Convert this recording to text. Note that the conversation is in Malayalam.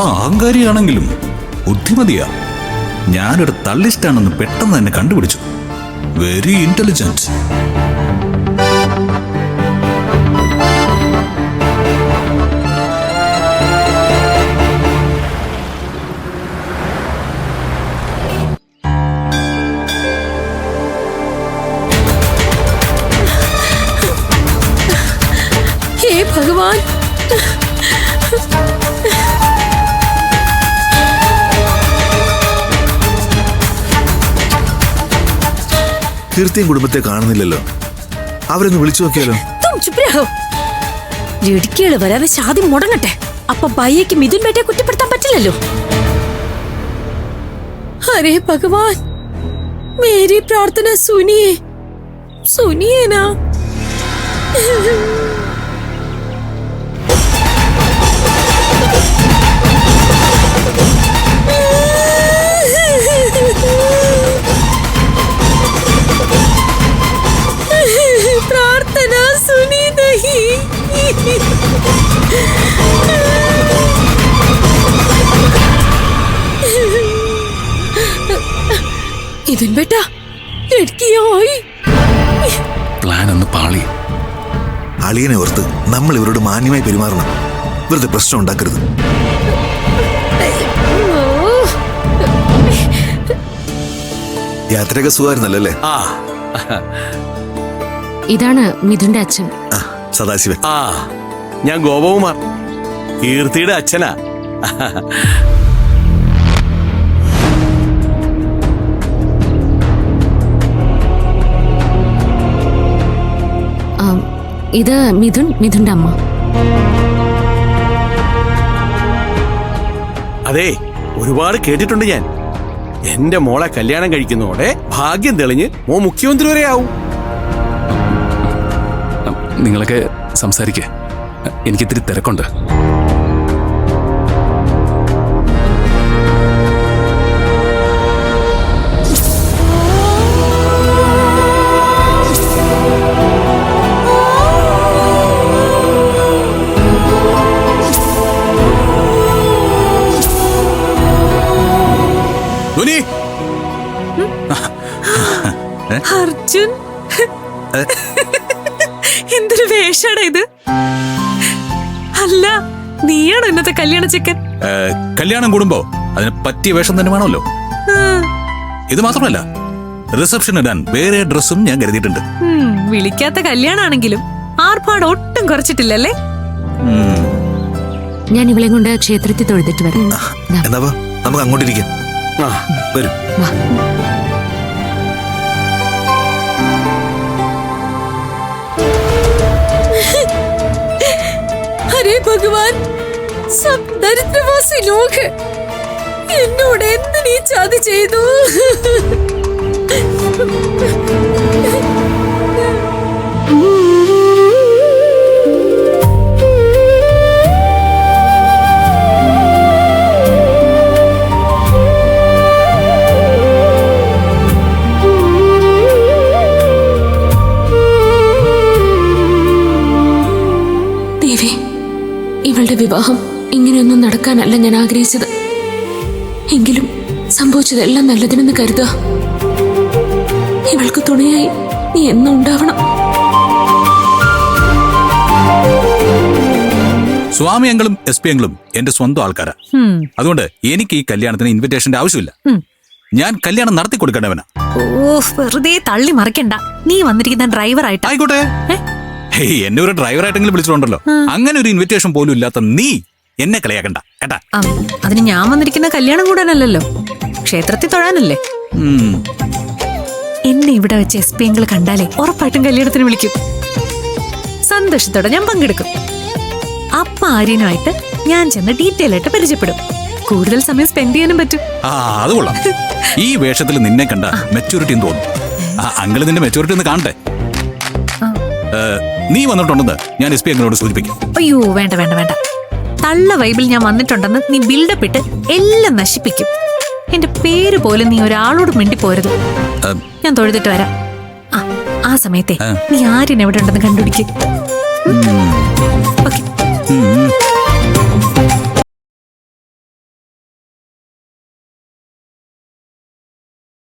അഹങ്കാരിയാണെങ്കിലും ബുദ്ധിമതിയാ. ഞാനൊരു തള്ളിസ്റ്റാണെന്ന് പെട്ടെന്ന് തന്നെ കണ്ടുപിടിച്ചു. Very intelligent. हे भगवान, കീർത്തിയും കുടുംബത്തെ കാണുന്നില്ലല്ലോ. അവരൊന്ന് വിളിച്ചു നോക്കിയാലോ? ഇടുക്കികള് വരാതെ ശാദി മുടങ്ങട്ടെ. അപ്പൊ ബയ്യക്ക് മിഥുൻ ബേട്ടയെ കുറ്റപ്പെടുത്താൻ പറ്റില്ലല്ലോ. अरे भगवान, मेरी प्रार्थना सुनिए, सुनिए ना. प्रार्थना सुनी नहीं. मिथुन बेटा, ലഡ്കിയായി. പ്ലാൻ ഒന്ന് പാളി. അളിയനെ ഓർത്ത് നമ്മൾ ഇവരോട് മാന്യമായി പെരുമാറണം. വെറുതെ പ്രശ്നം ഉണ്ടാക്കരുത്. യാത്രയൊക്കെ സുഖമായിരുന്നല്ലേ? ഇതാണ് മിഥുന്റെ അച്ഛൻ. സദാശിവൻ. ഞാൻ ഗോപകുമാർ, കീർത്തിയുടെ അച്ഛനാ. ഇത് മിഥുന്റെ അമ്മ. അതെ, ഒരുപാട് കേട്ടിട്ടുണ്ട് ഞാൻ. എന്റെ മോളെ കല്യാണം കഴിക്കുന്നതോടെ ഭാഗ്യം തെളിഞ്ഞ് മുഖ്യമന്ത്രി വരെ ആവും. നിങ്ങളൊക്കെ സംസാരിക്കുക, എനിക്കിത്തിരി തിരക്കുണ്ട്. അർജുൻ, എന്തൊരു വേഷാണ് ഇത്? അല്ല, നീയാണോ ഇന്നത്തെ കല്യാണ ചിക്കൻ? കല്യാണം കൂടുമ്പോ അതിന് പറ്റിയ വേഷം തന്നെ വേണമല്ലോ. ഇത് മാത്രമല്ല, റിസപ്ഷൻ ഇടാൻ വേറെ ഡ്രസ്സും ഞാൻ കരുതിയിട്ടുണ്ട്. വിളിക്കാത്ത കല്യാണാണെങ്കിലും ആർഭാടം ഒട്ടും കുറച്ചിട്ടില്ലല്ലേ? ഞാൻ ഇവളെ കൊണ്ട് ക്ഷേത്രത്തിൽ തൊഴുതിട്ട് വരാം. എന്നാ നമുക്ക് അങ്ങോട്ടിരിക്കാം. വരും. अरे भगवान, सब दरिद्रवासी लोग हैं. എന്നോട് എന്ത് നീ ചതി ചെയ്തു? ഇവളുടെ വിവാഹം ഇങ്ങനെയൊന്നും നടക്കാനല്ല ഞാൻ ആഗ്രഹിച്ചത്. എങ്കിലും സംഭവിച്ചതെല്ലാം നല്ലതിനെന്ന് കരുതുക. ഇവൾക്ക് തുണയായി നീ എന്നും ഉണ്ടാവണം. സ്വാമി അങ്ങളും എസ് പി അങ്ങളും എന്റെ സ്വന്തം ആൾക്കാരാ. അതുകൊണ്ട് എനിക്ക് ഈ കല്യാണത്തിന് ഇൻവിറ്റേഷന്റെ ആവശ്യമില്ല. ഞാൻ കല്യാണം നടത്തി കൊടുക്കേണ്ടവനാ. വെറുതെ തള്ളി മറിക്കണ്ട. നീ വന്നിരിക്കുന്ന ഡ്രൈവർ ആയിട്ടാ. ആയിക്കോട്ടെ, എന്നെ ഒരു ഡ്രൈവറായിട്ടെങ്കിലും വിളിച്ചിട്ടുണ്ടല്ലോ. അങ്ങനെ ഒരു ഇൻവിറ്റേഷൻ പോലും ഇല്ലാത്ത നീ എന്നെ കളിയാക്കണ്ട കേട്ടാ. അതിന് ഞാൻ വന്നിരിക്കുന്ന കല്യാണം കൂടാനല്ലോ, ക്ഷേത്രത്തിൽ തൊഴാനല്ലേ. എന്നെ ഇവിടെ വെച്ച് എസ് പി അങ്കിൾ കണ്ടാലേ ഉറപ്പായിട്ടും കല്യാണത്തിന് വിളിക്കും. സന്തോഷത്തോടെ ഞാൻ പങ്കെടുക്കും. അപ്പ ആര്യനുമായിട്ട് ഞാൻ ചെന്ന് ഡീറ്റെയിൽ ആയിട്ട് പരിചയപ്പെടും. കൂടുതൽ സമയം സ്പെൻഡ് ചെയ്യാനും പറ്റും. അത് കൊള്ളാം. ഈ വേഷത്തിൽ നിന്നെ കണ്ട മെച്ചൂരിറ്റി തോന്നും. അങ്കിള് നിന്റെ മെച്ചൂരിറ്റി ഒന്ന് കാണട്ടെ. നീ വന്നിട്ടുണ്ടെന്ന് ഞാൻ എസ് പി അങ്കിളോട് സൂചിപ്പിക്കും. അയ്യോ വേണ്ട വേണ്ട വേണ്ട. തള്ള വൈബിൽ ഞാൻ വന്നിട്ടുണ്ടെന്ന് നീ ബിൽഡപ്പ് ഇട്ട് എല്ലാം നശിപ്പിക്കും. എന്റെ പേര് പോലും നീ ഒരാളോട് മിണ്ടിപ്പോരുത്. ഞാൻ തൊഴുതിട്ട് വരാം. ആ സമയത്തെ നീ ആര്യൻ എവിടെ ഉണ്ടെന്ന് കണ്ടുപിടിക്കും.